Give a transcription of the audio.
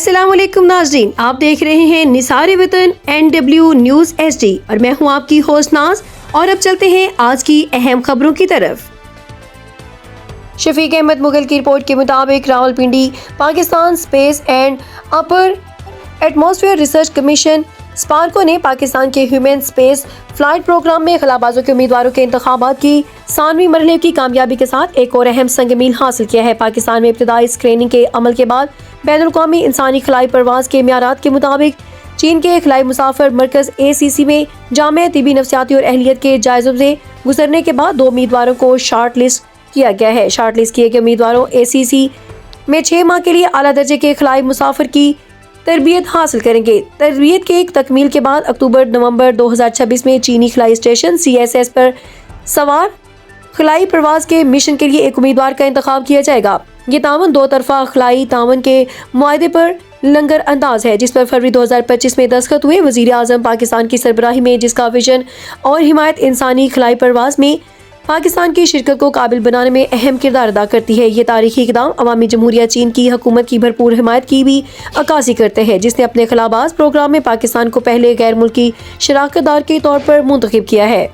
अस्सलाम वालेकुम नाज़रीन, आप देख रहे हैं निसार वतन NW न्यूज़ HD और मैं हूं आपकी होस्ट नाज। और अब चलते हैं आज की अहम खबरों की तरफ। शफीक अहमद मुगल की रिपोर्ट के मुताबिक Rawalpindi Pakistan space and upper atmosphere research commission Sparco ने पाकिस्तान के ह्यूमन स्पेस फ्लाइट प्रोग्राम में खलाबाजों के उम्मीदवारों के इंतखाबात की 7वीं मरहले की कामयाबी के साथ एक और अहम संग मील हासिल किया है। पाकिस्तान में इब्तदाई स्क्रीनिंग के अमल के बाद बैनुल-अक़वामी इंसानी खलाई परवाज के मियारात के मुताबिक चीन के खलाई मुसाफिर मरकज ACC में जामे तिबी नफ्सियाती और अहलियत के जायज़ों से गुजरने के बाद 2 उम्मीदवारों को शार्ट लिस्ट किया गया है। शार्ट लिस्ट किए गए उम्मीदवारों ACC में 6 माह के लिए आला दर्जे के खलाई मुसाफिर की तरबियत हासिल करेंगे। तरबियत के एक तकमील के बाद अक्टूबर-नवंबर 2026 में चीनी खलाई स्टेशन CSS पर सवार खलाई प्रवास के मिशन के लिए एक उम्मीदवार का इंतखाब किया जाएगा। ये तावन 2 तरफा खलाई तावन के मुआहदे पर लंगर अंदाज है, जिस पर फरवरी 2025 में दस्तखत हुए। वज़ीर आज़म पाकिस्तान की सरबराही में जिसका विजन और हिमायत इंसानी खलाई प्रवास में पाकिस्तान की शिरकत को काबिल बनाने में अहम किरदार अदा करती है। ये तारीखी इक़दाम अवामी जमहूरिया चीन की हुकूमत की भरपूर हिमायत की भी अक्कासी करते हैं, जिसने अपने खलाबाज प्रोग्राम में पाकिस्तान को पहले गैर मुल्की शराकतदार के तौर पर मुंतखब किया है।